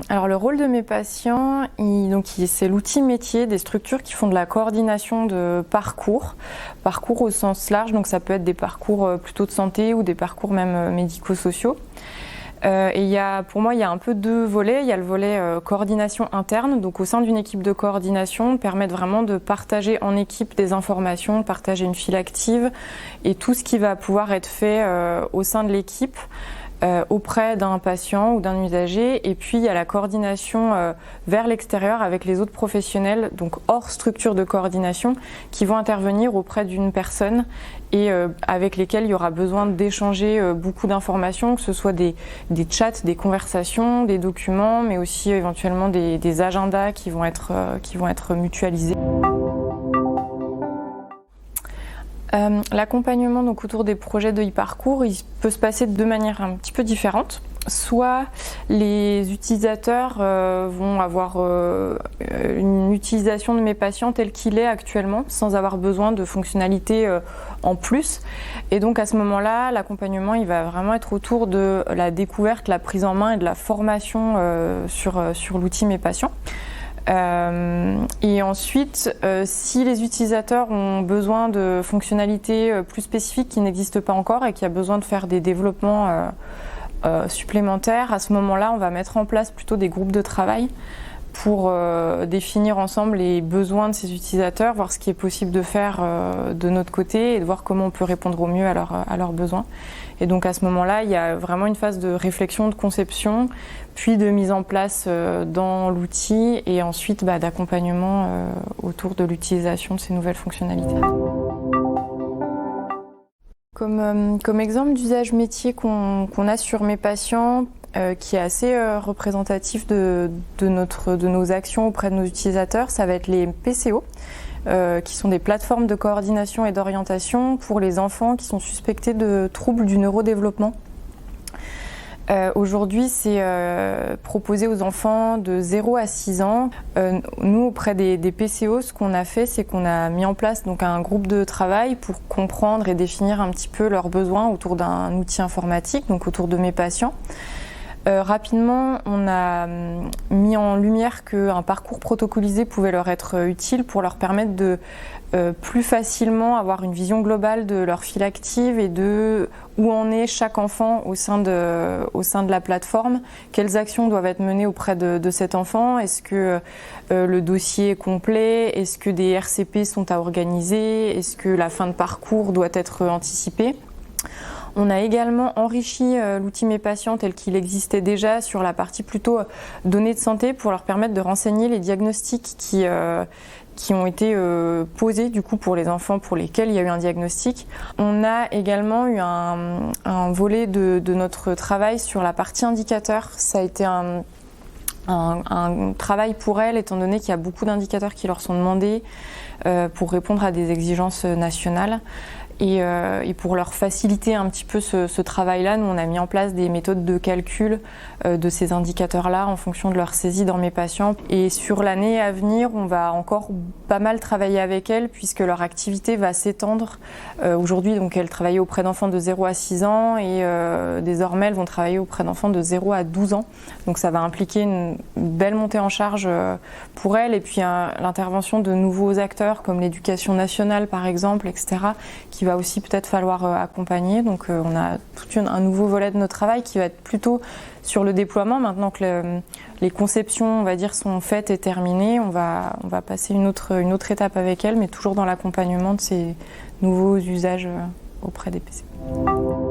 Alors le rôle de mes patients, c'est l'outil métier des structures qui font de la coordination de parcours au sens large, donc ça peut être des parcours plutôt de santé ou des parcours même médico-sociaux. Et pour moi, il y a un peu deux volets. Il y a le volet coordination interne, donc au sein d'une équipe de coordination, permettre vraiment de partager en équipe des informations, partager une file active et tout ce qui va pouvoir être fait au sein de l'équipe. Auprès d'un patient ou d'un usager, et puis il y a la coordination vers l'extérieur avec les autres professionnels, donc hors structure de coordination, qui vont intervenir auprès d'une personne et avec lesquels il y aura besoin d'échanger beaucoup d'informations, que ce soit des chats, des conversations, des documents, mais aussi éventuellement des agendas qui vont être mutualisés. L'accompagnement donc autour des projets de e-parcours, il peut se passer de deux manières un petit peu différentes. Soit les utilisateurs vont avoir une utilisation de mes patients tel qu'il est actuellement, sans avoir besoin de fonctionnalités en plus. Et donc à ce moment-là, l'accompagnement il va vraiment être autour de la découverte, la prise en main et de la formation sur l'outil mes patients. Et ensuite, si les utilisateurs ont besoin de fonctionnalités plus spécifiques qui n'existent pas encore et qu'il y a besoin de faire des développements supplémentaires, à ce moment-là, on va mettre en place plutôt des groupes de travail pour définir ensemble les besoins de ces utilisateurs, voir ce qui est possible de faire de notre côté et de voir comment on peut répondre au mieux à leurs besoins. Et donc à ce moment-là, il y a vraiment une phase de réflexion, de conception, puis de mise en place dans l'outil et ensuite d'accompagnement autour de l'utilisation de ces nouvelles fonctionnalités. Comme exemple d'usage métier qu'on a sur mes patients, qui est assez représentatif de nos actions auprès de nos utilisateurs, ça va être les PCO, qui sont des plateformes de coordination et d'orientation pour les enfants qui sont suspectés de troubles du neurodéveloppement. Aujourd'hui, c'est proposé aux enfants de 0 à 6 ans. Nous, auprès des PCO, ce qu'on a fait, c'est qu'on a mis en place donc, un groupe de travail pour comprendre et définir un petit peu leurs besoins autour d'un outil informatique, donc autour de mes patients. Rapidement, on a mis en lumière qu'un parcours protocolisé pouvait leur être utile pour leur permettre de plus facilement avoir une vision globale de leur file active et de où en est chaque enfant au sein de la plateforme, quelles actions doivent être menées auprès de cet enfant, est-ce que le dossier est complet, est-ce que des RCP sont à organiser, est-ce que la fin de parcours doit être anticipée. On a également enrichi l'outil Mes Patients tel qu'il existait déjà sur la partie plutôt données de santé pour leur permettre de renseigner les diagnostics qui ont été posés du coup pour les enfants pour lesquels il y a eu un diagnostic. On a également eu un volet de notre travail sur la partie indicateur. Ça a été un travail pour elles étant donné qu'il y a beaucoup d'indicateurs qui leur sont demandés pour répondre à des exigences nationales. Et pour leur faciliter un petit peu ce travail-là, nous on a mis en place des méthodes de calcul de ces indicateurs-là en fonction de leur saisie dans mes patients. Et sur l'année à venir, on va encore pas mal travailler avec elles puisque leur activité va s'étendre. Aujourd'hui, donc elles travaillent auprès d'enfants de 0 à 6 ans et désormais elles vont travailler auprès d'enfants de 0 à 12 ans. Donc ça va impliquer une belle montée en charge pour elles et puis l'intervention de nouveaux acteurs comme l'éducation nationale par exemple, etc. qui va aussi peut-être falloir accompagner. Donc on a tout un nouveau volet de notre travail qui va être plutôt sur le déploiement. Maintenant que les conceptions, on va dire, sont faites et terminées, on va passer une autre étape avec elles, mais toujours dans l'accompagnement de ces nouveaux usages auprès des PCO.